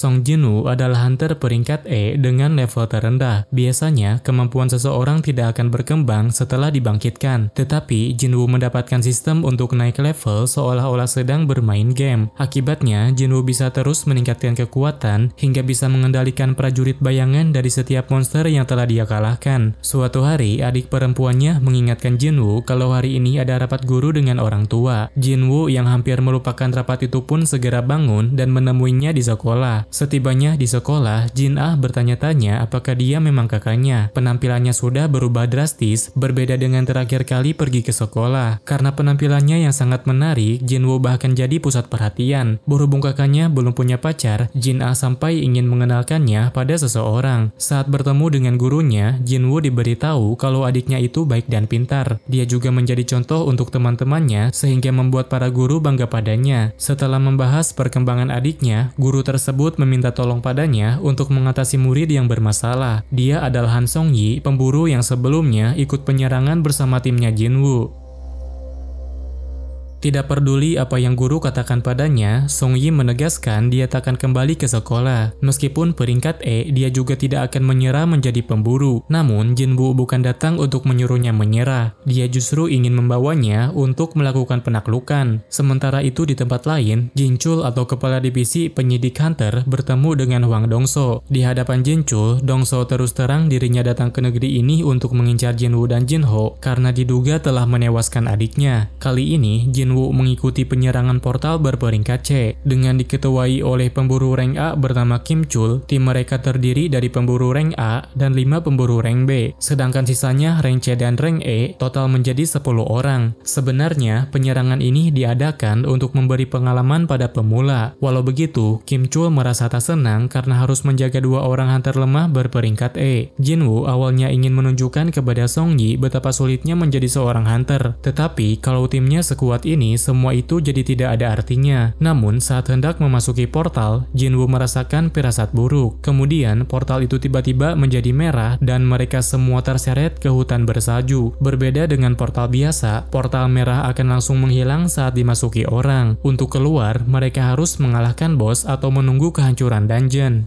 Song Jinwoo adalah hunter peringkat E dengan level terendah. Biasanya, kemampuan seseorang tidak akan berkembang setelah dibangkitkan. Tetapi, Jinwoo mendapatkan sistem untuk naik level seolah-olah sedang bermain game. Akibatnya, Jinwoo bisa terus meningkatkan kekuatan hingga bisa mengendalikan prajurit bayangan dari setiap monster yang telah dia kalahkan. Suatu hari, adik perempuannya mengingatkan Jinwoo kalau hari ini ada rapat guru dengan orang tua. Jinwoo yang hampir melupakan rapat itu pun segera bangun dan menemuinya di sekolah. Setibanya di sekolah, Jin-ah bertanya-tanya apakah dia memang kakaknya. Penampilannya sudah berubah drastis, berbeda dengan terakhir kali pergi ke sekolah. Karena penampilannya yang sangat menarik, Jinwoo bahkan jadi pusat perhatian. Berhubung kakaknya belum punya pacar, Jin-ah sampai ingin mengenalkannya pada seseorang. Saat bertemu dengan gurunya, Jinwoo diberitahu kalau adiknya itu baik dan pintar. Dia juga menjadi contoh untuk teman-temannya sehingga membuat para guru bangga padanya. Setelah membahas perkembangan adiknya, guru tersebut meminta tolong padanya untuk mengatasi murid yang bermasalah. Dia adalah Han Song-yi, pemburu yang sebelumnya ikut penyerangan bersama timnya Jinwoo. Tidak peduli apa yang guru katakan padanya, Song-yi menegaskan dia tak akan kembali ke sekolah. Meskipun peringkat E, dia juga tidak akan menyerah menjadi pemburu. Namun, Jinwoo bukan datang untuk menyuruhnya menyerah. Dia justru ingin membawanya untuk melakukan penaklukan. Sementara itu di tempat lain, Jinchul atau kepala divisi penyidik hunter bertemu dengan Hwang Dongso. Di hadapan Jinchul, Dongso terus terang dirinya datang ke negeri ini untuk mengincar Jinwoo dan Jinho karena diduga telah menewaskan adiknya. Kali ini, Jinwoo mengikuti penyerangan portal berperingkat C. Dengan diketuai oleh pemburu rank A bernama Kim Chul, tim mereka terdiri dari pemburu rank A dan 5 pemburu rank B. Sedangkan sisanya rank C dan rank E total menjadi 10 orang. Sebenarnya, penyerangan ini diadakan untuk memberi pengalaman pada pemula. Walau begitu, Kim Chul merasa tak senang karena harus menjaga 2 orang hunter lemah berperingkat E. Jinwoo awalnya ingin menunjukkan kepada Song-yi betapa sulitnya menjadi seorang hunter. Tetapi, kalau timnya sekuat ini, semua itu jadi tidak ada artinya. Namun saat hendak memasuki portal, Jinwoo merasakan firasat buruk. Kemudian portal itu tiba-tiba menjadi merah dan mereka semua terseret ke hutan bersalju. Berbeda dengan portal biasa, portal merah akan langsung menghilang saat dimasuki orang. Untuk keluar, mereka harus mengalahkan bos atau menunggu kehancuran dungeon.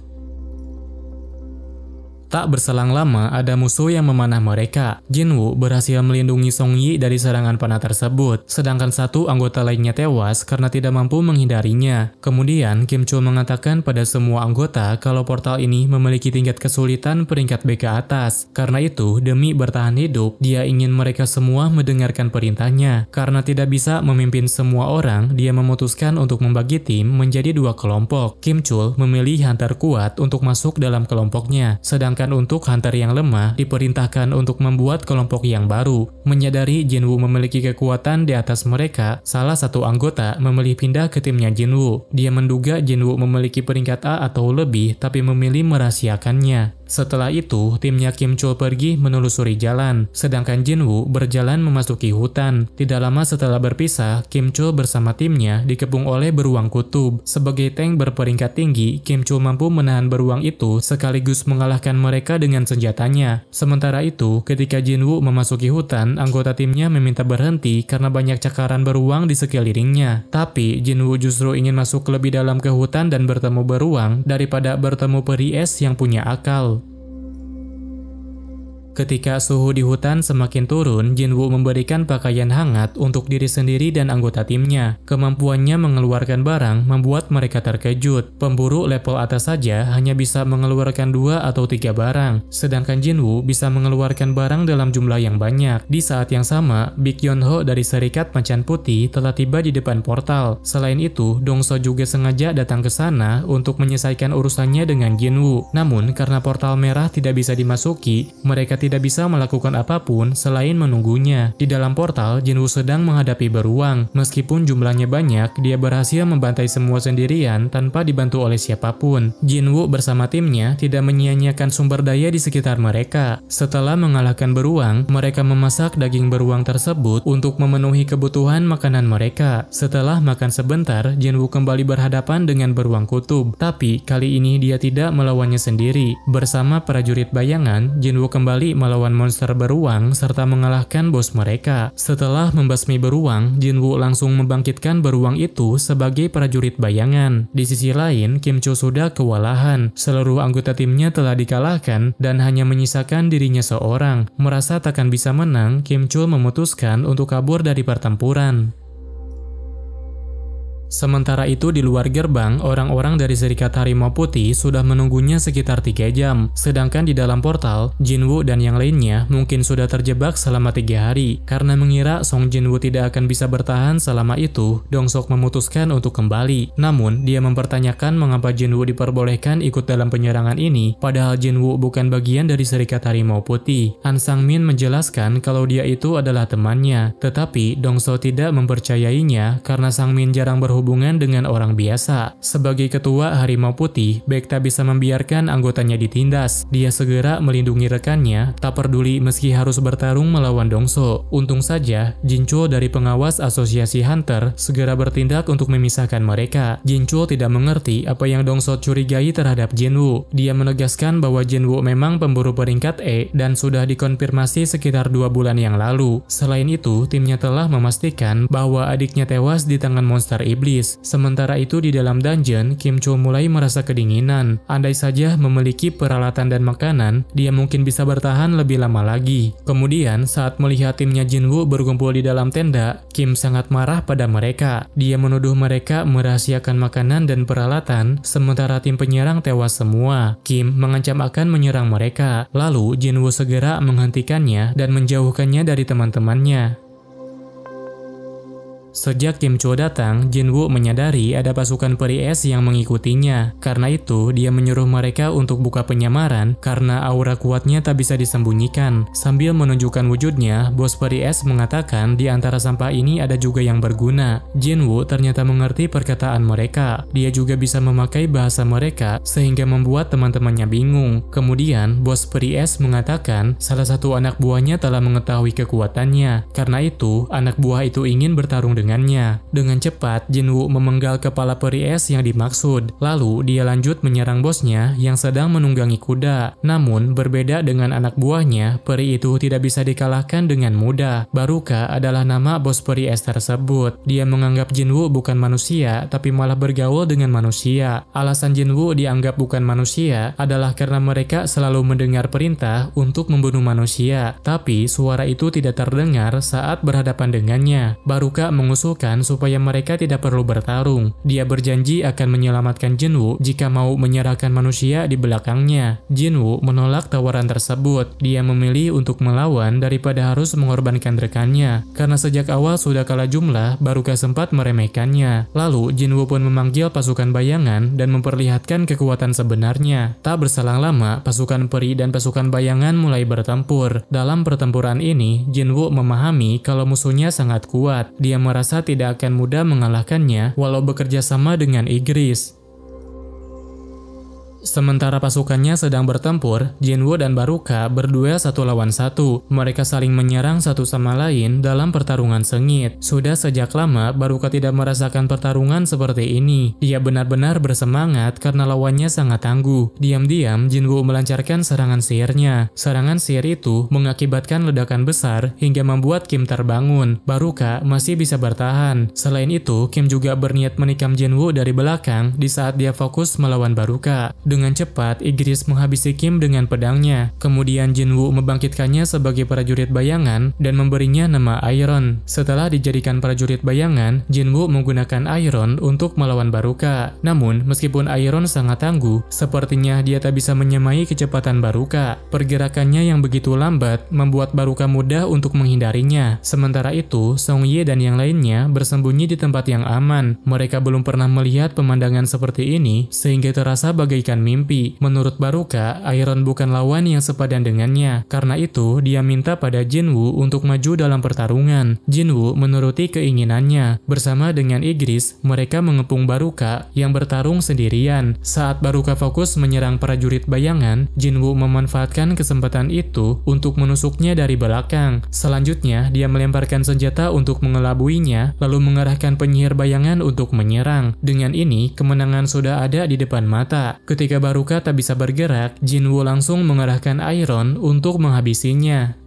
Tak berselang lama, ada musuh yang memanah mereka. Jinwoo berhasil melindungi Song-yi dari serangan panah tersebut, sedangkan satu anggota lainnya tewas karena tidak mampu menghindarinya. Kemudian, Kim Chul mengatakan pada semua anggota kalau portal ini memiliki tingkat kesulitan peringkat B ke atas. Karena itu, demi bertahan hidup, dia ingin mereka semua mendengarkan perintahnya. Karena tidak bisa memimpin semua orang, dia memutuskan untuk membagi tim menjadi 2 kelompok. Kim Chul memilih hunter kuat untuk masuk dalam kelompoknya, sedangkan untuk hunter yang lemah diperintahkan untuk membuat kelompok yang baru. Menyadari Jinwoo memiliki kekuatan di atas mereka, salah satu anggota memilih pindah ke timnya Jinwoo. Dia menduga Jinwoo memiliki peringkat A atau lebih, tapi memilih merahasiakannya. Setelah itu, timnya Kim Chul pergi menelusuri jalan, sedangkan Jinwoo berjalan memasuki hutan. Tidak lama setelah berpisah, Kim Chul bersama timnya dikepung oleh beruang kutub. Sebagai tank berperingkat tinggi, Kim Chul mampu menahan beruang itu sekaligus mengalahkan mereka dengan senjatanya. Sementara itu, ketika Jinwoo memasuki hutan, anggota timnya meminta berhenti karena banyak cakaran beruang di sekelilingnya. Tapi, Jinwoo justru ingin masuk lebih dalam ke hutan dan bertemu beruang daripada bertemu peri es yang punya akal. Ketika suhu di hutan semakin turun, Jinwoo memberikan pakaian hangat untuk diri sendiri dan anggota timnya. Kemampuannya mengeluarkan barang membuat mereka terkejut. Pemburu level atas saja hanya bisa mengeluarkan 2 atau 3 barang, sedangkan Jinwoo bisa mengeluarkan barang dalam jumlah yang banyak. Di saat yang sama, Big Yeon-ho dari Serikat Macan Putih telah tiba di depan portal. Selain itu, Dongso juga sengaja datang ke sana untuk menyelesaikan urusannya dengan Jinwoo. Namun, karena portal merah tidak bisa dimasuki, mereka tidak bisa melakukan apapun selain menunggunya. Di dalam portal, Jinwoo sedang menghadapi beruang. Meskipun jumlahnya banyak, dia berhasil membantai semua sendirian tanpa dibantu oleh siapapun. Jinwoo bersama timnya tidak menyia-nyiakan sumber daya di sekitar mereka. Setelah mengalahkan beruang, mereka memasak daging beruang tersebut untuk memenuhi kebutuhan makanan mereka. Setelah makan sebentar, Jinwoo kembali berhadapan dengan beruang kutub. Tapi kali ini dia tidak melawannya sendiri. Bersama prajurit bayangan, Jinwoo kembali berlari melawan monster beruang serta mengalahkan bos mereka. Setelah membasmi beruang, Jinwoo langsung membangkitkan beruang itu sebagai prajurit bayangan. Di sisi lain, Kim Cho sudah kewalahan. Seluruh anggota timnya telah dikalahkan dan hanya menyisakan dirinya seorang. Merasa takkan bisa menang, Kim Cho memutuskan untuk kabur dari pertempuran. Sementara itu di luar gerbang, orang-orang dari Serikat Harimau Putih sudah menunggunya sekitar 3 jam. Sedangkan di dalam portal, Jinwoo dan yang lainnya mungkin sudah terjebak selama 3 hari. Karena mengira Song Jinwoo tidak akan bisa bertahan selama itu, Dong Sok memutuskan untuk kembali. Namun, dia mempertanyakan mengapa Jinwoo diperbolehkan ikut dalam penyerangan ini, padahal Jinwoo bukan bagian dari Serikat Harimau Putih. Han Sang-min menjelaskan kalau dia itu adalah temannya, tetapi Dong Sok tidak mempercayainya karena Sang-min jarang berhubungan dengan orang biasa. Sebagai ketua Harimau Putih, Baek tak bisa membiarkan anggotanya ditindas. Dia segera melindungi rekannya, tak peduli meski harus bertarung melawan Dongso. Untung saja, Jincho dari pengawas asosiasi Hunter segera bertindak untuk memisahkan mereka. Jincho tidak mengerti apa yang Dongso curigai terhadap Jinwoo. Dia menegaskan bahwa Jinwoo memang pemburu peringkat E dan sudah dikonfirmasi sekitar 2 bulan yang lalu. Selain itu, timnya telah memastikan bahwa adiknya tewas di tangan monster iblis. Sementara itu di dalam dungeon, Kim Cho mulai merasa kedinginan. Andai saja memiliki peralatan dan makanan, dia mungkin bisa bertahan lebih lama lagi. Kemudian saat melihat timnya Jinwoo berkumpul di dalam tenda, Kim sangat marah pada mereka. Dia menuduh mereka merahasiakan makanan dan peralatan, sementara tim penyerang tewas semua. Kim mengancam akan menyerang mereka. Lalu Jinwoo segera menghentikannya dan menjauhkannya dari teman-temannya. Sejak Kim Cho datang, Jinwoo menyadari ada pasukan peri es yang mengikutinya. Karena itu, dia menyuruh mereka untuk buka penyamaran karena aura kuatnya tak bisa disembunyikan. Sambil menunjukkan wujudnya, bos peri es mengatakan di antara sampah ini ada juga yang berguna. Jinwoo ternyata mengerti perkataan mereka. Dia juga bisa memakai bahasa mereka sehingga membuat teman-temannya bingung. Kemudian, bos peri es mengatakan salah satu anak buahnya telah mengetahui kekuatannya. Karena itu, anak buah itu ingin bertarung dengannya. Dengan cepat, Jinwoo memenggal kepala peri es yang dimaksud. Lalu, dia lanjut menyerang bosnya yang sedang menunggangi kuda. Namun, berbeda dengan anak buahnya, peri itu tidak bisa dikalahkan dengan mudah. Baruka adalah nama bos peri es tersebut. Dia menganggap Jinwoo bukan manusia, tapi malah bergaul dengan manusia. Alasan Jinwoo dianggap bukan manusia adalah karena mereka selalu mendengar perintah untuk membunuh manusia. Tapi, suara itu tidak terdengar saat berhadapan dengannya. Baruka mengusulkan supaya mereka tidak perlu bertarung. Dia berjanji akan menyelamatkan Jinwoo jika mau menyerahkan manusia di belakangnya. Jinwoo menolak tawaran tersebut. Dia memilih untuk melawan daripada harus mengorbankan rekannya. Karena sejak awal sudah kalah jumlah, Baruka sempat meremehkannya. Lalu Jinwoo pun memanggil pasukan bayangan dan memperlihatkan kekuatan sebenarnya. Tak berselang lama, pasukan peri dan pasukan bayangan mulai bertempur. Dalam pertempuran ini, Jinwoo memahami kalau musuhnya sangat kuat. Dia merasa tidak akan mudah mengalahkannya walau bekerja sama dengan Igris. Sementara pasukannya sedang bertempur, Jinwoo dan Baruka berduel 1 lawan 1. Mereka saling menyerang satu sama lain dalam pertarungan sengit. Sudah sejak lama, Baruka tidak merasakan pertarungan seperti ini. Dia benar-benar bersemangat karena lawannya sangat tangguh. Diam-diam, Jinwoo melancarkan serangan sihirnya. Serangan sihir itu mengakibatkan ledakan besar hingga membuat Kim terbangun. Baruka masih bisa bertahan. Selain itu, Kim juga berniat menikam Jinwoo dari belakang di saat dia fokus melawan Baruka. Dengan cepat, Igris menghabisi Kim dengan pedangnya. Kemudian Jinwoo membangkitkannya sebagai prajurit bayangan dan memberinya nama Iron. Setelah dijadikan prajurit bayangan, Jinwoo menggunakan Iron untuk melawan Baruka. Namun, meskipun Iron sangat tangguh, sepertinya dia tak bisa menyamai kecepatan Baruka. Pergerakannya yang begitu lambat membuat Baruka mudah untuk menghindarinya. Sementara itu, Song Ye dan yang lainnya bersembunyi di tempat yang aman. Mereka belum pernah melihat pemandangan seperti ini, sehingga terasa bagaikan mimpi. Menurut Baruka, Iron bukan lawan yang sepadan dengannya. Karena itu, dia minta pada Jinwoo untuk maju dalam pertarungan. Jinwoo menuruti keinginannya. Bersama dengan Igris, mereka mengepung Baruka yang bertarung sendirian. Saat Baruka fokus menyerang prajurit bayangan, Jinwoo memanfaatkan kesempatan itu untuk menusuknya dari belakang. Selanjutnya, dia melemparkan senjata untuk mengelabuinya, lalu mengarahkan penyihir bayangan untuk menyerang. Dengan ini, kemenangan sudah ada di depan mata. Ketika Ketika Baruka tak bisa bergerak, Jinwoo langsung mengerahkan Iron untuk menghabisinya.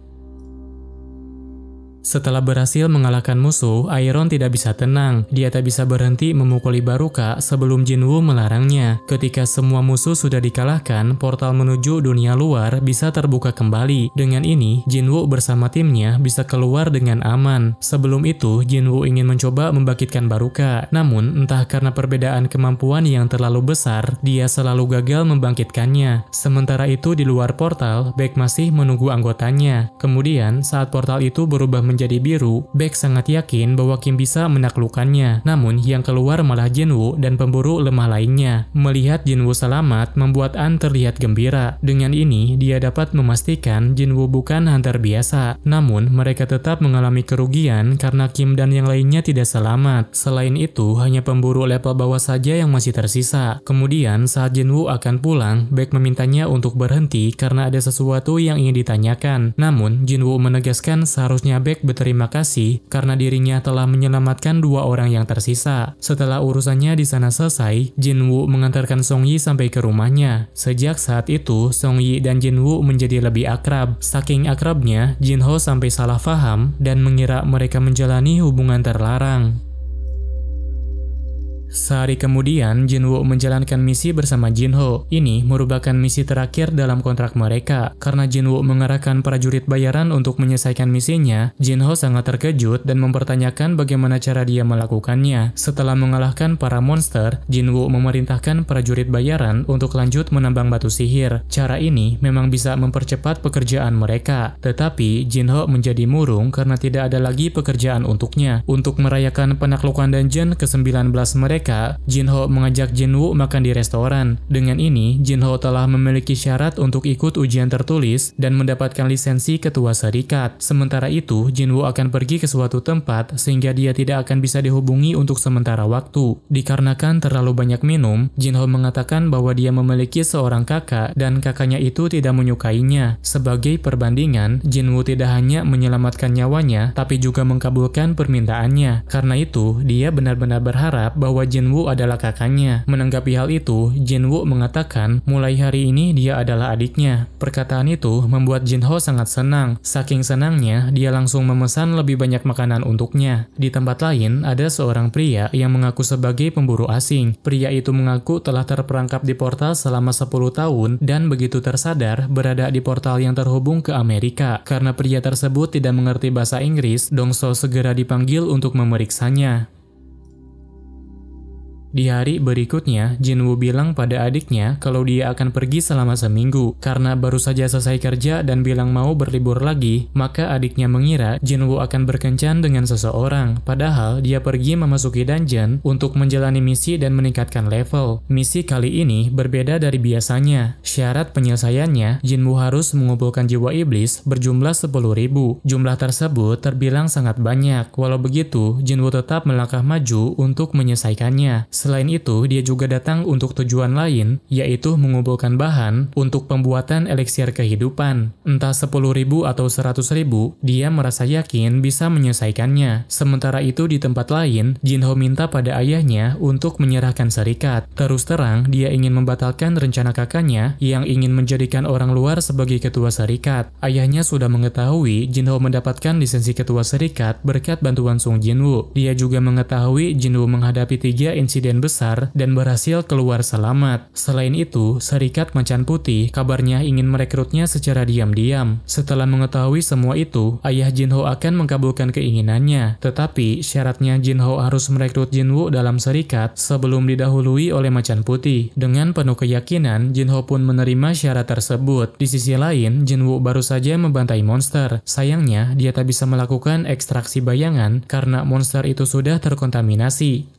Setelah berhasil mengalahkan musuh, Iron tidak bisa tenang. Dia tak bisa berhenti memukuli Baruka sebelum Jinwoo melarangnya. Ketika semua musuh sudah dikalahkan, portal menuju dunia luar bisa terbuka kembali. Dengan ini, Jinwoo bersama timnya bisa keluar dengan aman. Sebelum itu, Jinwoo ingin mencoba membangkitkan Baruka. Namun, entah karena perbedaan kemampuan yang terlalu besar, dia selalu gagal membangkitkannya. Sementara itu, di luar portal, Baek masih menunggu anggotanya. Kemudian, saat portal itu berubah menjadi biru, Baek sangat yakin bahwa Kim bisa menaklukkannya. Namun yang keluar malah Jinwoo dan pemburu lemah lainnya. Melihat Jinwoo selamat membuat An terlihat gembira. Dengan ini dia dapat memastikan Jinwoo bukan hunter biasa. Namun mereka tetap mengalami kerugian karena Kim dan yang lainnya tidak selamat. Selain itu hanya pemburu level bawah saja yang masih tersisa. Kemudian saat Jinwoo akan pulang, Baek memintanya untuk berhenti karena ada sesuatu yang ingin ditanyakan. Namun Jinwoo menegaskan seharusnya Baek berterima kasih karena dirinya telah menyelamatkan 2 orang yang tersisa. Setelah urusannya di sana selesai, Jinwoo mengantarkan Songyi sampai ke rumahnya. Sejak saat itu, Songyi dan Jinwoo menjadi lebih akrab. Saking akrabnya, Jinho sampai salah paham dan mengira mereka menjalani hubungan terlarang. Sehari kemudian, Jinwoo menjalankan misi bersama Jinho. Ini merupakan misi terakhir dalam kontrak mereka. Karena Jinwoo mengarahkan prajurit bayaran untuk menyelesaikan misinya, Jinho sangat terkejut dan mempertanyakan bagaimana cara dia melakukannya. Setelah mengalahkan para monster, Jinwoo memerintahkan prajurit bayaran untuk lanjut menambang batu sihir. Cara ini memang bisa mempercepat pekerjaan mereka. Tetapi, Jinho menjadi murung karena tidak ada lagi pekerjaan untuknya. Untuk merayakan penaklukan dungeon ke-19 mereka, Jinho mengajak Jinwoo makan di restoran. Dengan ini, Jinho telah memiliki syarat untuk ikut ujian tertulis dan mendapatkan lisensi ketua serikat. Sementara itu, Jinwoo akan pergi ke suatu tempat sehingga dia tidak akan bisa dihubungi untuk sementara waktu. Dikarenakan terlalu banyak minum, Jinho mengatakan bahwa dia memiliki seorang kakak dan kakaknya itu tidak menyukainya. Sebagai perbandingan, Jinwoo tidak hanya menyelamatkan nyawanya, tapi juga mengabulkan permintaannya. Karena itu, dia benar-benar berharap bahwa Jinwoo adalah kakaknya. Menanggapi hal itu, Jinwoo mengatakan mulai hari ini dia adalah adiknya. Perkataan itu membuat Jinho sangat senang. Saking senangnya, dia langsung memesan lebih banyak makanan untuknya. Di tempat lain, ada seorang pria yang mengaku sebagai pemburu asing. Pria itu mengaku telah terperangkap di portal selama 10 tahun dan begitu tersadar berada di portal yang terhubung ke Amerika. Karena pria tersebut tidak mengerti bahasa Inggris, Dongso segera dipanggil untuk memeriksanya. Di hari berikutnya, Jinwoo bilang pada adiknya kalau dia akan pergi selama seminggu. Karena baru saja selesai kerja dan bilang mau berlibur lagi, maka adiknya mengira Jinwoo akan berkencan dengan seseorang. Padahal dia pergi memasuki dungeon untuk menjalani misi dan meningkatkan level. Misi kali ini berbeda dari biasanya. Syarat penyelesaiannya, Jinwoo harus mengumpulkan jiwa iblis berjumlah 10.000. Jumlah tersebut terbilang sangat banyak. Walau begitu, Jinwoo tetap melangkah maju untuk menyelesaikannya. Selain itu, dia juga datang untuk tujuan lain, yaitu mengumpulkan bahan untuk pembuatan eliksir kehidupan. Entah 10.000 atau 100.000, dia merasa yakin bisa menyelesaikannya. Sementara itu di tempat lain, Jinho minta pada ayahnya untuk menyerahkan serikat. Terus terang, dia ingin membatalkan rencana kakaknya yang ingin menjadikan orang luar sebagai ketua serikat. Ayahnya sudah mengetahui Jinho mendapatkan lisensi ketua serikat berkat bantuan Sung Jinwoo. Dia juga mengetahui Jinwoo menghadapi 3 insiden besar dan berhasil keluar selamat. Selain itu, Serikat Macan Putih kabarnya ingin merekrutnya secara diam-diam. Setelah mengetahui semua itu, ayah Jinho akan mengabulkan keinginannya. Tetapi syaratnya Jinho harus merekrut Jinwoo dalam serikat sebelum didahului oleh Macan Putih. Dengan penuh keyakinan, Jinho pun menerima syarat tersebut. Di sisi lain, Jinwoo baru saja membantai monster. Sayangnya, dia tak bisa melakukan ekstraksi bayangan karena monster itu sudah terkontaminasi.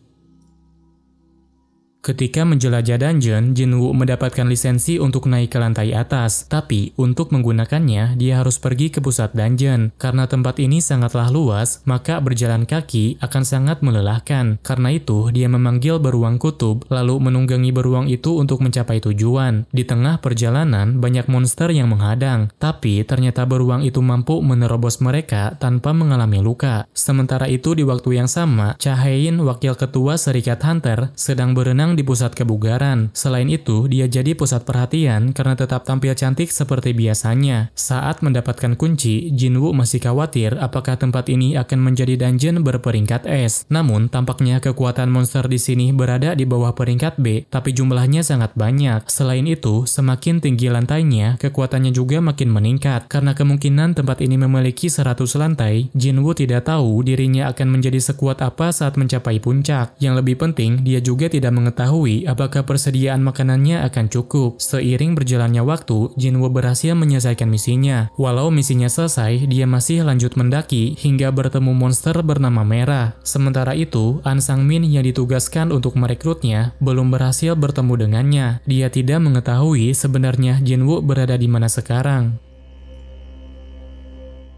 Ketika menjelajah dungeon, Jinwoo mendapatkan lisensi untuk naik ke lantai atas. Tapi, untuk menggunakannya, dia harus pergi ke pusat dungeon. Karena tempat ini sangatlah luas, maka berjalan kaki akan sangat melelahkan. Karena itu, dia memanggil beruang kutub, lalu menunggangi beruang itu untuk mencapai tujuan. Di tengah perjalanan, banyak monster yang menghadang. Tapi, ternyata beruang itu mampu menerobos mereka tanpa mengalami luka. Sementara itu, di waktu yang sama, Cha Hae-in, wakil ketua Serikat Hunter, sedang berenang di pusat kebugaran. Selain itu, dia jadi pusat perhatian karena tetap tampil cantik seperti biasanya. Saat mendapatkan kunci, Jinwoo masih khawatir apakah tempat ini akan menjadi dungeon berperingkat S. Namun, tampaknya kekuatan monster di sini berada di bawah peringkat B, tapi jumlahnya sangat banyak. Selain itu, semakin tinggi lantainya, kekuatannya juga makin meningkat. Karena kemungkinan tempat ini memiliki 100 lantai, Jinwoo tidak tahu dirinya akan menjadi sekuat apa saat mencapai puncak. Yang lebih penting, dia juga tidak mengetahui apakah persediaan makanannya akan cukup. Seiring berjalannya waktu, Jinwoo berhasil menyelesaikan misinya. Walau misinya selesai, dia masih lanjut mendaki hingga bertemu monster bernama Merah. Sementara itu, An Sang-min yang ditugaskan untuk merekrutnya belum berhasil bertemu dengannya. Dia tidak mengetahui sebenarnya Jinwoo berada di mana sekarang.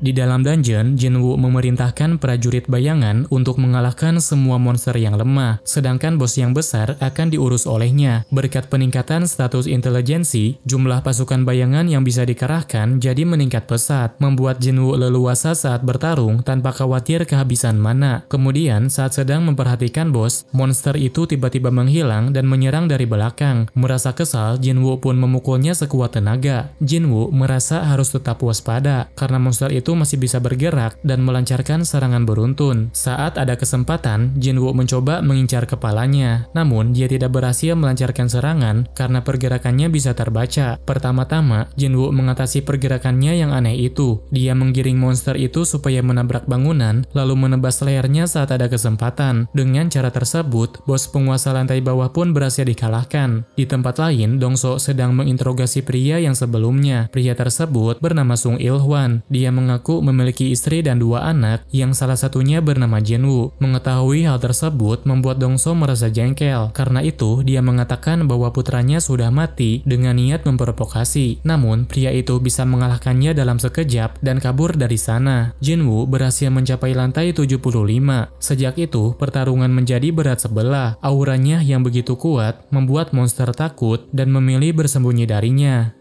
Di dalam dungeon, Jinwoo memerintahkan prajurit bayangan untuk mengalahkan semua monster yang lemah, sedangkan bos yang besar akan diurus olehnya. Berkat peningkatan status intelijensi, jumlah pasukan bayangan yang bisa dikerahkan jadi meningkat pesat, membuat Jinwoo leluasa saat bertarung tanpa khawatir kehabisan mana. Kemudian, saat sedang memperhatikan bos, monster itu tiba-tiba menghilang dan menyerang dari belakang. Merasa kesal, Jinwoo pun memukulnya sekuat tenaga. Jinwoo merasa harus tetap waspada, karena monster itu masih bisa bergerak dan melancarkan serangan beruntun. Saat ada kesempatan, Jinwoo mencoba mengincar kepalanya. Namun, dia tidak berhasil melancarkan serangan karena pergerakannya bisa terbaca. Pertama-tama, Jinwoo mengatasi pergerakannya yang aneh itu. Dia menggiring monster itu supaya menabrak bangunan, lalu menebas lehernya saat ada kesempatan. Dengan cara tersebut, bos penguasa lantai bawah pun berhasil dikalahkan. Di tempat lain, Dongso sedang menginterogasi pria yang sebelumnya. Pria tersebut bernama Sung Il-hwan. Dia mengaku memiliki istri dan 2 anak, yang salah satunya bernama Jinwoo. Mengetahui hal tersebut membuat Dongso merasa jengkel. Karena itu, dia mengatakan bahwa putranya sudah mati dengan niat memprovokasi. Namun, pria itu bisa mengalahkannya dalam sekejap dan kabur dari sana. Jinwoo berhasil mencapai lantai 75. Sejak itu, pertarungan menjadi berat sebelah. Auranya yang begitu kuat membuat monster takut dan memilih bersembunyi darinya.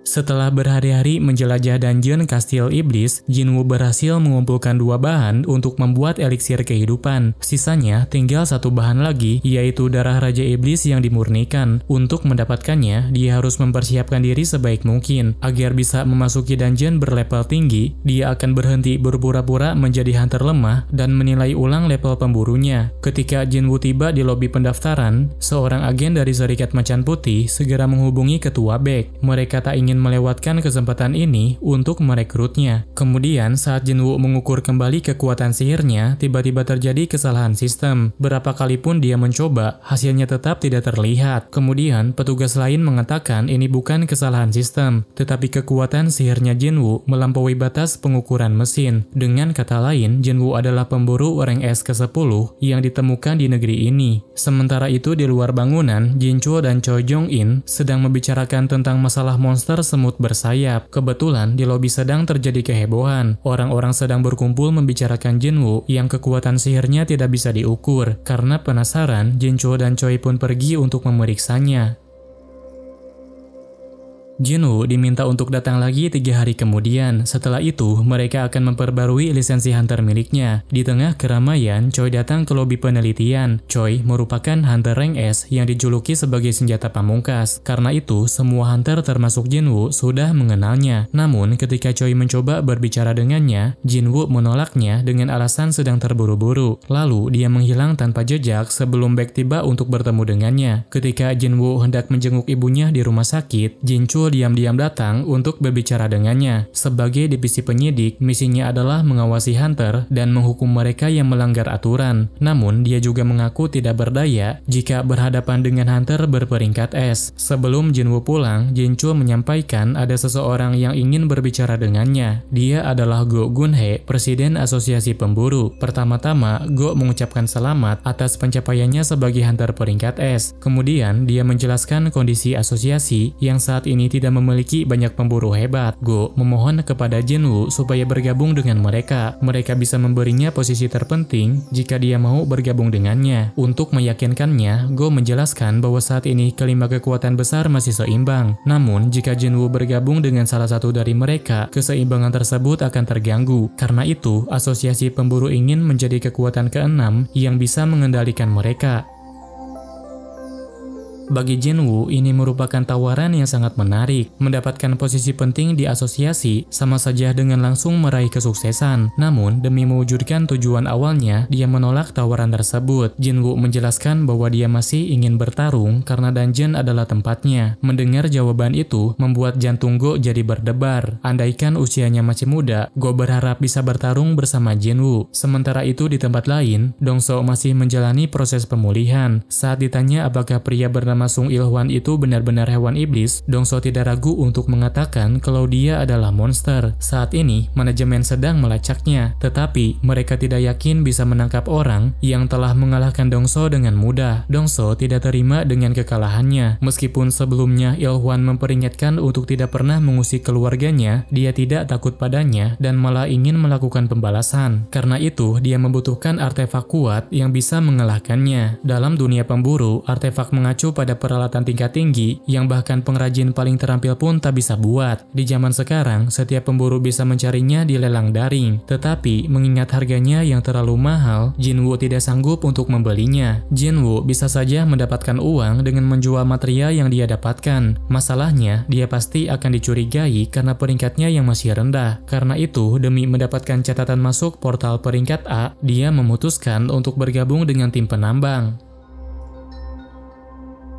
Setelah berhari-hari menjelajah dungeon kastil iblis, Jinwoo berhasil mengumpulkan 2 bahan untuk membuat eliksir kehidupan. Sisanya tinggal 1 bahan lagi, yaitu darah Raja Iblis yang dimurnikan. Untuk mendapatkannya, dia harus mempersiapkan diri sebaik mungkin. Agar bisa memasuki dungeon berlevel tinggi, dia akan berhenti berpura-pura menjadi hunter lemah dan menilai ulang level pemburunya. Ketika Jinwoo tiba di lobi pendaftaran, seorang agen dari Serikat Macan Putih segera menghubungi Ketua Beck. Mereka tak ingin melewatkan kesempatan ini untuk merekrutnya. Kemudian saat Jinwoo mengukur kembali kekuatan sihirnya, tiba-tiba terjadi kesalahan sistem. Berapa kali pun dia mencoba, hasilnya tetap tidak terlihat. Kemudian petugas lain mengatakan ini bukan kesalahan sistem, tetapi kekuatan sihirnya Jinwoo melampaui batas pengukuran mesin. Dengan kata lain, Jinwoo adalah pemburu rank S ke-10 yang ditemukan di negeri ini. Sementara itu di luar bangunan, Jinchul dan Choi Jong-in sedang membicarakan tentang masalah monster semut bersayap. Kebetulan di lobi sedang terjadi kehebohan. Orang-orang sedang berkumpul membicarakan Jinwoo yang kekuatan sihirnya tidak bisa diukur. Karena penasaran, Jinchul dan Choi pun pergi untuk memeriksanya. Jinwoo diminta untuk datang lagi 3 hari kemudian. Setelah itu, mereka akan memperbarui lisensi hunter miliknya. Di tengah keramaian, Choi datang ke lobi penelitian. Choi merupakan hunter rank S yang dijuluki sebagai senjata pamungkas. Karena itu, semua hunter termasuk Jinwoo sudah mengenalnya. Namun, ketika Choi mencoba berbicara dengannya, Jinwoo menolaknya dengan alasan sedang terburu-buru. Lalu, dia menghilang tanpa jejak sebelum Beck tiba untuk bertemu dengannya. Ketika Jinwoo hendak menjenguk ibunya di rumah sakit, Jinchul diam-diam datang untuk berbicara dengannya. Sebagai divisi penyidik, misinya adalah mengawasi hunter dan menghukum mereka yang melanggar aturan. Namun, dia juga mengaku tidak berdaya jika berhadapan dengan hunter berperingkat S. Sebelum Jinwoo pulang, Jinchul menyampaikan ada seseorang yang ingin berbicara dengannya. Dia adalah Go Gun-hye, Presiden Asosiasi Pemburu. Pertama-tama, Go mengucapkan selamat atas pencapaiannya sebagai hunter peringkat S. Kemudian, dia menjelaskan kondisi asosiasi yang saat ini tidak memiliki banyak pemburu hebat. Go memohon kepada Jinwoo supaya bergabung dengan mereka. Mereka bisa memberinya posisi terpenting jika dia mau bergabung dengannya. Untuk meyakinkannya, Go menjelaskan bahwa saat ini kelima kekuatan besar masih seimbang. Namun, jika Jinwoo bergabung dengan salah satu dari mereka, keseimbangan tersebut akan terganggu. Karena itu, asosiasi pemburu ingin menjadi kekuatan ke-6 yang bisa mengendalikan mereka. Bagi Jinwoo, ini merupakan tawaran yang sangat menarik. Mendapatkan posisi penting di asosiasi sama saja dengan langsung meraih kesuksesan. Namun, demi mewujudkan tujuan awalnya, dia menolak tawaran tersebut. Jinwoo menjelaskan bahwa dia masih ingin bertarung karena dungeon adalah tempatnya. Mendengar jawaban itu, membuat jantung Go jadi berdebar. Andaikan usianya masih muda, Go berharap bisa bertarung bersama Jinwoo. Sementara itu di tempat lain, Dongso masih menjalani proses pemulihan. Saat ditanya apakah pria bernama Sung Il-hwan itu benar-benar hewan iblis, Dongso tidak ragu untuk mengatakan kalau dia adalah monster. Saat ini, manajemen sedang melacaknya, tetapi mereka tidak yakin bisa menangkap orang yang telah mengalahkan Dongso dengan mudah. Dongso tidak terima dengan kekalahannya. Meskipun sebelumnya Il-hwan memperingatkan untuk tidak pernah mengusik keluarganya, dia tidak takut padanya dan malah ingin melakukan pembalasan. Karena itu, dia membutuhkan artefak kuat yang bisa mengalahkannya. Dalam dunia pemburu, artefak mengacu pada peralatan tingkat tinggi yang bahkan pengrajin paling terampil pun tak bisa buat. Di zaman sekarang, setiap pemburu bisa mencarinya di lelang daring. Tetapi, mengingat harganya yang terlalu mahal, Jinwoo tidak sanggup untuk membelinya. Jinwoo bisa saja mendapatkan uang dengan menjual material yang dia dapatkan. Masalahnya, dia pasti akan dicurigai karena peringkatnya yang masih rendah. Karena itu, demi mendapatkan catatan masuk portal peringkat A, dia memutuskan untuk bergabung dengan tim penambang.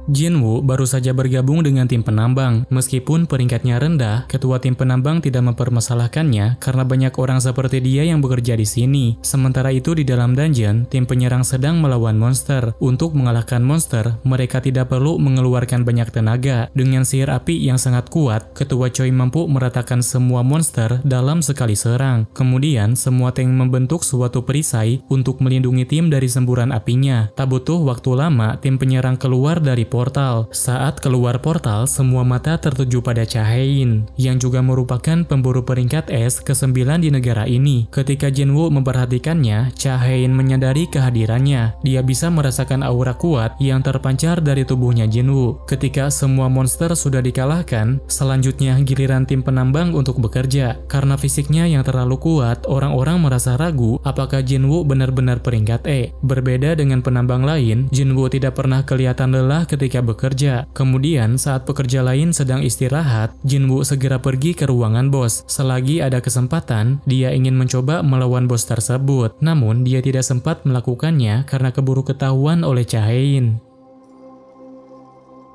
Jinwoo baru saja bergabung dengan tim penambang. Meskipun peringkatnya rendah, ketua tim penambang tidak mempermasalahkannya karena banyak orang seperti dia yang bekerja di sini. Sementara itu di dalam dungeon, tim penyerang sedang melawan monster. Untuk mengalahkan monster, mereka tidak perlu mengeluarkan banyak tenaga. Dengan sihir api yang sangat kuat, ketua Choi mampu meratakan semua monster dalam sekali serang. Kemudian, semua tank membentuk suatu perisai untuk melindungi tim dari semburan apinya. Tak butuh waktu lama, tim penyerang keluar dari portal. Saat keluar portal, semua mata tertuju pada Cha Hae-in, yang juga merupakan pemburu peringkat es ke-9 di negara ini. Ketika Jinwoo memperhatikannya, Cha Hae-in menyadari kehadirannya. Dia bisa merasakan aura kuat yang terpancar dari tubuhnya Jinwoo. Ketika semua monster sudah dikalahkan, selanjutnya giliran tim penambang untuk bekerja. Karena fisiknya yang terlalu kuat, orang-orang merasa ragu apakah Jinwoo benar-benar peringkat E. Berbeda dengan penambang lain, Jinwoo tidak pernah kelihatan lelah ketika bekerja. Kemudian saat pekerja lain sedang istirahat, Jinwoo segera pergi ke ruangan bos. Selagi ada kesempatan, dia ingin mencoba melawan bos tersebut. Namun dia tidak sempat melakukannya karena keburu ketahuan oleh Cha Hae-in.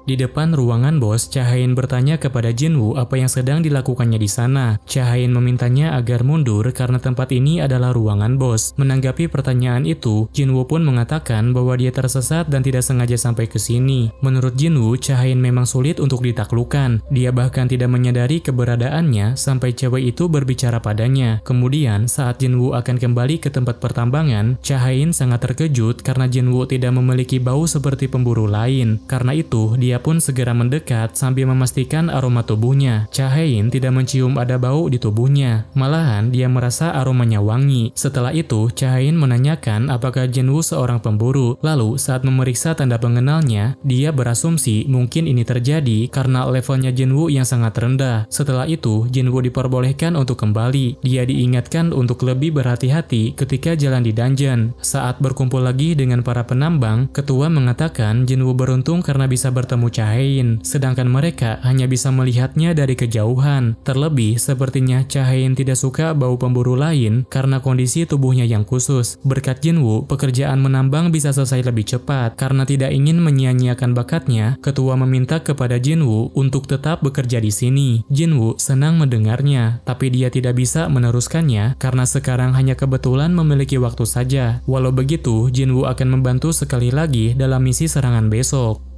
Di depan ruangan bos, Cha Hae-in bertanya kepada Jinwoo apa yang sedang dilakukannya di sana. Cha Hae-in memintanya agar mundur karena tempat ini adalah ruangan bos. Menanggapi pertanyaan itu, Jinwoo pun mengatakan bahwa dia tersesat dan tidak sengaja sampai ke sini. Menurut Jinwoo, Cha Hae-in memang sulit untuk ditaklukkan. Dia bahkan tidak menyadari keberadaannya sampai cewek itu berbicara padanya. Kemudian, saat Jinwoo akan kembali ke tempat pertambangan, Cha Hae-in sangat terkejut karena Jinwoo tidak memiliki bau seperti pemburu lain. Karena itu, dia pun segera mendekat sambil memastikan aroma tubuhnya. Cha Hae-in tidak mencium ada bau di tubuhnya. Malahan, dia merasa aromanya wangi. Setelah itu, Cha Hae-in menanyakan apakah Jinwoo seorang pemburu. Lalu, saat memeriksa tanda pengenalnya, dia berasumsi mungkin ini terjadi karena levelnya Jinwoo yang sangat rendah. Setelah itu, Jinwoo diperbolehkan untuk kembali. Dia diingatkan untuk lebih berhati-hati ketika jalan di dungeon. Saat berkumpul lagi dengan para penambang, ketua mengatakan Jinwoo beruntung karena bisa bertemu Cha Hae-in, sedangkan mereka hanya bisa melihatnya dari kejauhan. Terlebih, sepertinya Cha Hae-in tidak suka bau pemburu lain karena kondisi tubuhnya yang khusus. Berkat Jinwoo, pekerjaan menambang bisa selesai lebih cepat. Karena tidak ingin menyia-nyiakan bakatnya, ketua meminta kepada Jinwoo untuk tetap bekerja di sini. Jinwoo senang mendengarnya, tapi dia tidak bisa meneruskannya karena sekarang hanya kebetulan memiliki waktu saja. Walau begitu, Jinwoo akan membantu sekali lagi dalam misi serangan besok.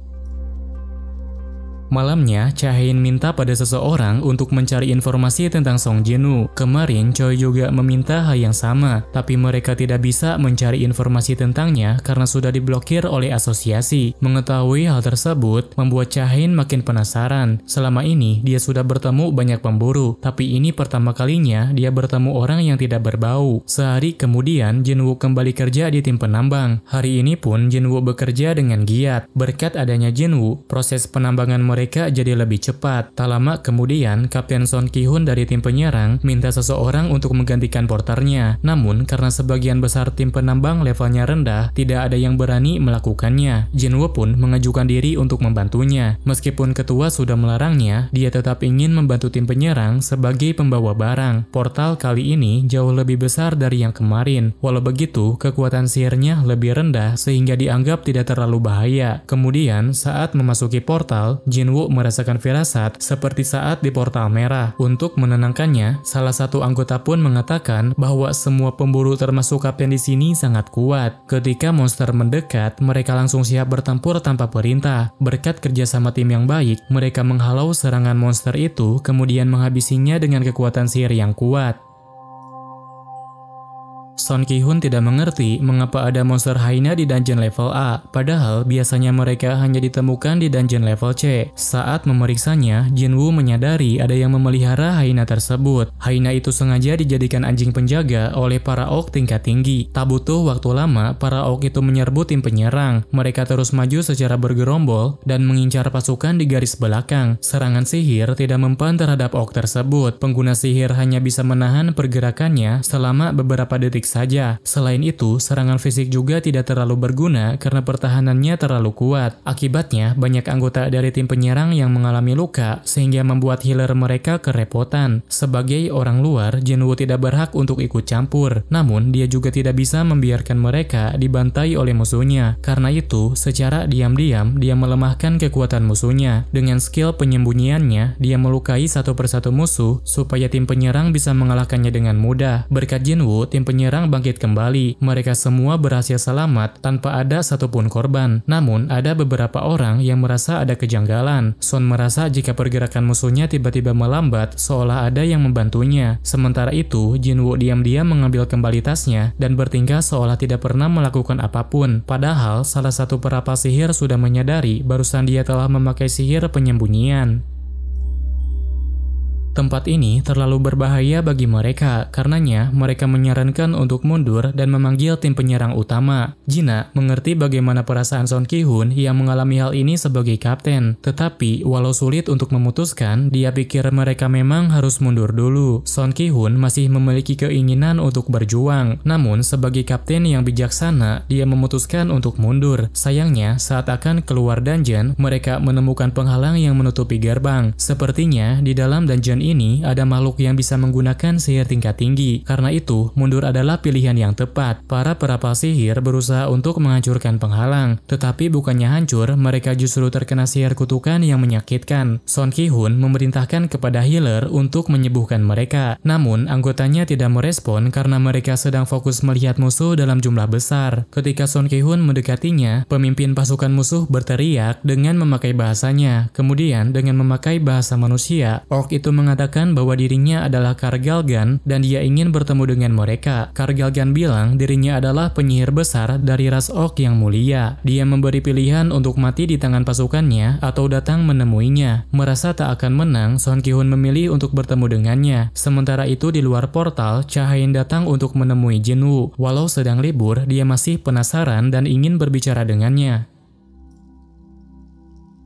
Malamnya, Cha Hae-in minta pada seseorang untuk mencari informasi tentang Song Jinwoo. Kemarin, Choi juga meminta hal yang sama, tapi mereka tidak bisa mencari informasi tentangnya karena sudah diblokir oleh asosiasi. Mengetahui hal tersebut membuat Cha Hae-in makin penasaran. Selama ini, dia sudah bertemu banyak pemburu, tapi ini pertama kalinya dia bertemu orang yang tidak berbau. Sehari kemudian, Jinwoo kembali kerja di tim penambang. Hari ini pun, Jinwoo bekerja dengan giat. Berkat adanya Jinwoo, proses penambangan mereka jadi lebih cepat. Tak lama kemudian, Kapten Son Ki-hun dari tim penyerang minta seseorang untuk menggantikan porternya. Namun, karena sebagian besar tim penambang levelnya rendah, tidak ada yang berani melakukannya. Jinwoo pun mengajukan diri untuk membantunya. Meskipun ketua sudah melarangnya, dia tetap ingin membantu tim penyerang sebagai pembawa barang. Portal kali ini jauh lebih besar dari yang kemarin. Walau begitu, kekuatan sihirnya lebih rendah sehingga dianggap tidak terlalu bahaya. Kemudian, saat memasuki portal, Jinwoo merasakan firasat seperti saat di portal merah. Untuk menenangkannya, salah satu anggota pun mengatakan bahwa semua pemburu termasuk kapten di sini sangat kuat. Ketika monster mendekat, mereka langsung siap bertempur tanpa perintah. Berkat kerjasama tim yang baik, mereka menghalau serangan monster itu, kemudian menghabisinya dengan kekuatan sihir yang kuat. Son Ki-hun tidak mengerti mengapa ada monster hyena di dungeon level A, padahal biasanya mereka hanya ditemukan di dungeon level C. Saat memeriksanya, Jinwoo menyadari ada yang memelihara hyena tersebut. Hyena itu sengaja dijadikan anjing penjaga oleh para orc tingkat tinggi. Tak butuh waktu lama, para orc itu menyerbu tim penyerang. Mereka terus maju secara bergerombol dan mengincar pasukan di garis belakang. Serangan sihir tidak mempan terhadap orc tersebut. Pengguna sihir hanya bisa menahan pergerakannya selama beberapa detik saja. Selain itu, serangan fisik juga tidak terlalu berguna karena pertahanannya terlalu kuat. Akibatnya, banyak anggota dari tim penyerang yang mengalami luka sehingga membuat healer mereka kerepotan. Sebagai orang luar, Jinwoo tidak berhak untuk ikut campur. Namun, dia juga tidak bisa membiarkan mereka dibantai oleh musuhnya. Karena itu, secara diam-diam, dia melemahkan kekuatan musuhnya. Dengan skill penyembunyiannya, dia melukai satu persatu musuh supaya tim penyerang bisa mengalahkannya dengan mudah. Berkat Jinwoo, tim penyerang bangkit kembali. Mereka semua berhasil selamat tanpa ada satupun korban. Namun, ada beberapa orang yang merasa ada kejanggalan. Son merasa jika pergerakan musuhnya tiba-tiba melambat, seolah ada yang membantunya. Sementara itu, Jinwoo diam-diam mengambil kembali tasnya dan bertingkah seolah tidak pernah melakukan apapun. Padahal, salah satu perapal sihir sudah menyadari barusan dia telah memakai sihir penyembunyian. Tempat ini terlalu berbahaya bagi mereka, karenanya mereka menyarankan untuk mundur dan memanggil tim penyerang utama. Jina mengerti bagaimana perasaan Son Ki-hun yang mengalami hal ini sebagai kapten. Tetapi, walau sulit untuk memutuskan, dia pikir mereka memang harus mundur dulu. Son Ki-hun masih memiliki keinginan untuk berjuang. Namun, sebagai kapten yang bijaksana, dia memutuskan untuk mundur. Sayangnya, saat akan keluar dungeon, mereka menemukan penghalang yang menutupi gerbang. Sepertinya, di dalam dungeon ini ada makhluk yang bisa menggunakan sihir tingkat tinggi. Karena itu, mundur adalah pilihan yang tepat. Para perapal sihir berusaha untuk menghancurkan penghalang, tetapi bukannya hancur, mereka justru terkena sihir kutukan yang menyakitkan. Son Ki-hun memerintahkan kepada healer untuk menyembuhkan mereka. Namun, anggotanya tidak merespon karena mereka sedang fokus melihat musuh dalam jumlah besar. Ketika Son Ki-hun mendekatinya, pemimpin pasukan musuh berteriak dengan memakai bahasanya. Kemudian, dengan memakai bahasa manusia, orc itu mengatakan bahwa dirinya adalah Kargalgan dan dia ingin bertemu dengan mereka. Kargalgan bilang dirinya adalah penyihir besar dari ras orc yang mulia. Dia memberi pilihan untuk mati di tangan pasukannya atau datang menemuinya. Merasa tak akan menang, Son Ki-hun memilih untuk bertemu dengannya. Sementara itu di luar portal, Cha Hae-in datang untuk menemui Jinwoo. Walau sedang libur, dia masih penasaran dan ingin berbicara dengannya.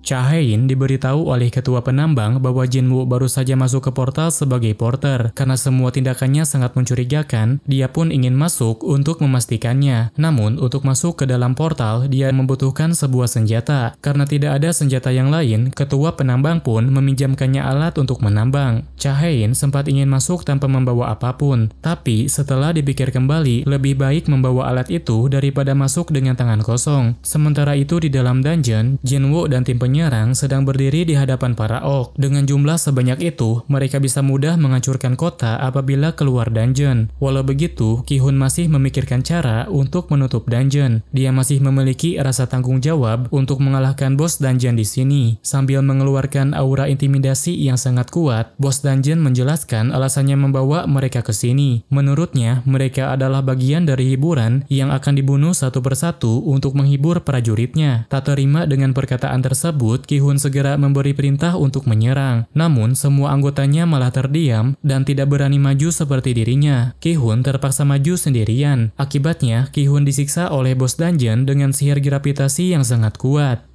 Cha Hae-in diberitahu oleh ketua penambang bahwa Jinwoo baru saja masuk ke portal sebagai porter. Karena semua tindakannya sangat mencurigakan, dia pun ingin masuk untuk memastikannya. Namun, untuk masuk ke dalam portal, dia membutuhkan sebuah senjata. Karena tidak ada senjata yang lain, ketua penambang pun meminjamkannya alat untuk menambang. Cha Hae-in sempat ingin masuk tanpa membawa apapun. Tapi, setelah dipikir kembali, lebih baik membawa alat itu daripada masuk dengan tangan kosong. Sementara itu di dalam dungeon, Jinwoo dan tim penyerang sedang berdiri di hadapan para orc. Dengan jumlah sebanyak itu, mereka bisa mudah menghancurkan kota apabila keluar dungeon. Walau begitu, Ki-hun masih memikirkan cara untuk menutup dungeon. Dia masih memiliki rasa tanggung jawab untuk mengalahkan bos dungeon di sini. Sambil mengeluarkan aura intimidasi yang sangat kuat, bos dungeon menjelaskan alasannya membawa mereka ke sini. Menurutnya, mereka adalah bagian dari hiburan yang akan dibunuh satu persatu untuk menghibur prajuritnya. Tak terima dengan perkataan tersebut, Ki-hun segera memberi perintah untuk menyerang. Namun, semua anggotanya malah terdiam dan tidak berani maju seperti dirinya. Ki-hun terpaksa maju sendirian. Akibatnya, Ki-hun disiksa oleh bos dungeon dengan sihir gravitasi yang sangat kuat.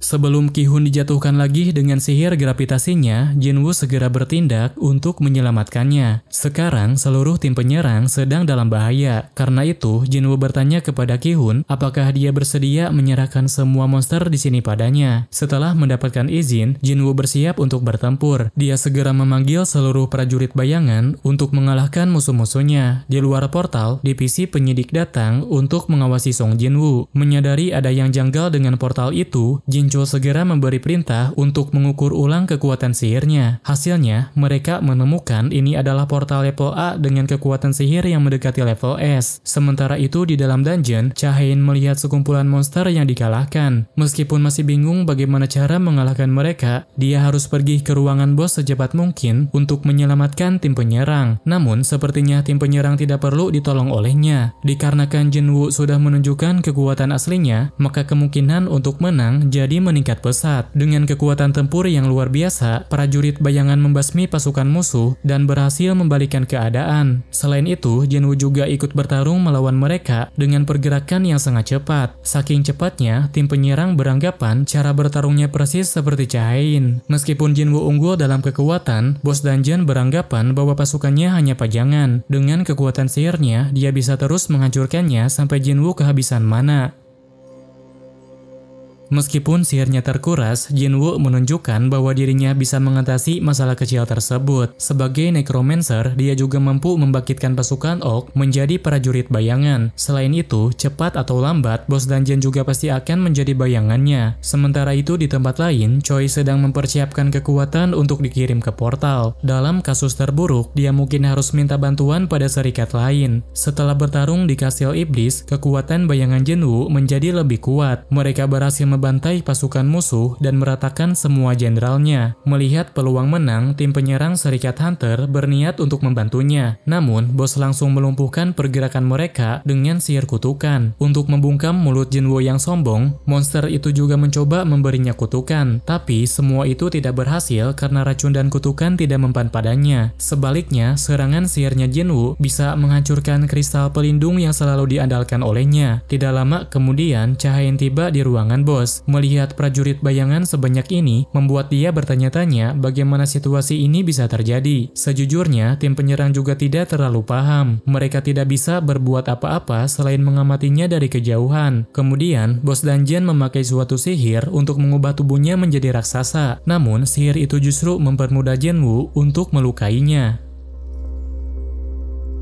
Sebelum Ki-hun dijatuhkan lagi dengan sihir gravitasinya, Jinwoo segera bertindak untuk menyelamatkannya. Sekarang seluruh tim penyerang sedang dalam bahaya. Karena itu, Jinwoo bertanya kepada Ki-hun apakah dia bersedia menyerahkan semua monster di sini padanya. Setelah mendapatkan izin, Jinwoo bersiap untuk bertempur. Dia segera memanggil seluruh prajurit bayangan untuk mengalahkan musuh-musuhnya. Di luar portal, divisi penyidik datang untuk mengawasi Song Jinwoo. Menyadari ada yang janggal dengan portal itu, Jinchul segera memberi perintah untuk mengukur ulang kekuatan sihirnya. Hasilnya, mereka menemukan ini adalah portal level A dengan kekuatan sihir yang mendekati level S. Sementara itu di dalam dungeon, Cha Hae-in melihat sekumpulan monster yang dikalahkan. Meskipun masih bingung bagaimana cara mengalahkan mereka, dia harus pergi ke ruangan bos secepat mungkin untuk menyelamatkan tim penyerang. Namun, sepertinya tim penyerang tidak perlu ditolong olehnya. Dikarenakan Jinwoo sudah menunjukkan kekuatan aslinya, maka kemungkinan untuk menang jadi meningkat pesat. Dengan kekuatan tempur yang luar biasa, prajurit bayangan membasmi pasukan musuh dan berhasil membalikkan keadaan. Selain itu, Jinwoo juga ikut bertarung melawan mereka dengan pergerakan yang sangat cepat. Saking cepatnya, tim penyerang beranggapan cara bertarungnya persis seperti Cha Hae-in. Meskipun Jinwoo unggul dalam kekuatan, bos dungeon beranggapan bahwa pasukannya hanya pajangan. Dengan kekuatan sihirnya, dia bisa terus menghancurkannya sampai Jinwoo kehabisan mana. Meskipun sihirnya terkuras, Jinwoo menunjukkan bahwa dirinya bisa mengatasi masalah kecil tersebut. Sebagai necromancer, dia juga mampu membangkitkan pasukan orc menjadi prajurit bayangan. Selain itu, cepat atau lambat, bos dungeon juga pasti akan menjadi bayangannya. Sementara itu di tempat lain, Choi sedang mempersiapkan kekuatan untuk dikirim ke portal. Dalam kasus terburuk, dia mungkin harus minta bantuan pada serikat lain. Setelah bertarung di kastil iblis, kekuatan bayangan Jinwoo menjadi lebih kuat. Mereka berhasil membantai pasukan musuh dan meratakan semua jenderalnya. Melihat peluang menang, tim penyerang Serikat Hunter berniat untuk membantunya. Namun, bos langsung melumpuhkan pergerakan mereka dengan sihir kutukan. Untuk membungkam mulut Jinwoo yang sombong, monster itu juga mencoba memberinya kutukan. Tapi, semua itu tidak berhasil karena racun dan kutukan tidak mempan padanya. Sebaliknya, serangan sihirnya Jinwoo bisa menghancurkan kristal pelindung yang selalu diandalkan olehnya. Tidak lama kemudian, Cha Hae-in tiba di ruangan bos. Melihat prajurit bayangan sebanyak ini, membuat dia bertanya-tanya bagaimana situasi ini bisa terjadi. Sejujurnya, tim penyerang juga tidak terlalu paham. Mereka tidak bisa berbuat apa-apa selain mengamatinya dari kejauhan. Kemudian, bos dungeon memakai suatu sihir untuk mengubah tubuhnya menjadi raksasa. Namun, sihir itu justru mempermudah Jinwoo untuk melukainya.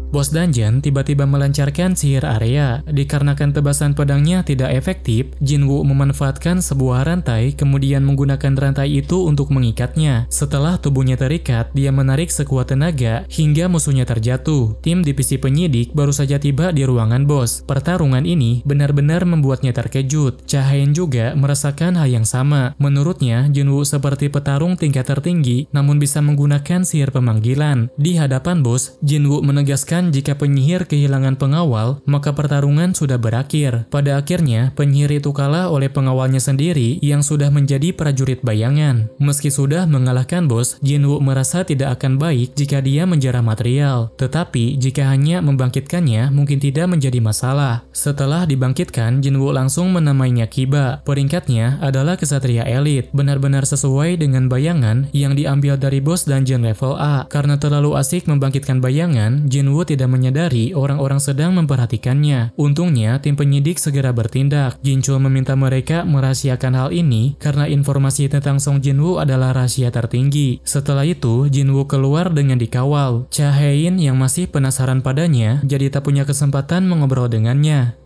Bos dungeon tiba-tiba melancarkan sihir area. Dikarenakan tebasan pedangnya tidak efektif, Jinwoo memanfaatkan sebuah rantai kemudian menggunakan rantai itu untuk mengikatnya. Setelah tubuhnya terikat, dia menarik sekuat tenaga hingga musuhnya terjatuh. Tim divisi penyidik baru saja tiba di ruangan bos. Pertarungan ini benar-benar membuatnya terkejut. Cha Hae-in juga merasakan hal yang sama. Menurutnya, Jinwoo seperti petarung tingkat tertinggi namun bisa menggunakan sihir pemanggilan. Di hadapan bos, Jinwoo menegaskan jika penyihir kehilangan pengawal, maka pertarungan sudah berakhir. Pada akhirnya, penyihir itu kalah oleh pengawalnya sendiri yang sudah menjadi prajurit bayangan. Meski sudah mengalahkan bos, Jinwoo merasa tidak akan baik jika dia menjarah material. Tetapi, jika hanya membangkitkannya, mungkin tidak menjadi masalah. Setelah dibangkitkan, Jinwoo langsung menamainya Kiba. Peringkatnya adalah kesatria elit, benar-benar sesuai dengan bayangan yang diambil dari bos dungeon level A. Karena terlalu asik membangkitkan bayangan, Jinwoo tidak menyadari orang-orang sedang memperhatikannya. Untungnya, tim penyidik segera bertindak. Jinchul meminta mereka merahasiakan hal ini karena informasi tentang Song Jinwoo adalah rahasia tertinggi. Setelah itu, Jinwoo keluar dengan dikawal. Cha Hae-in yang masih penasaran padanya, jadi tak punya kesempatan mengobrol dengannya.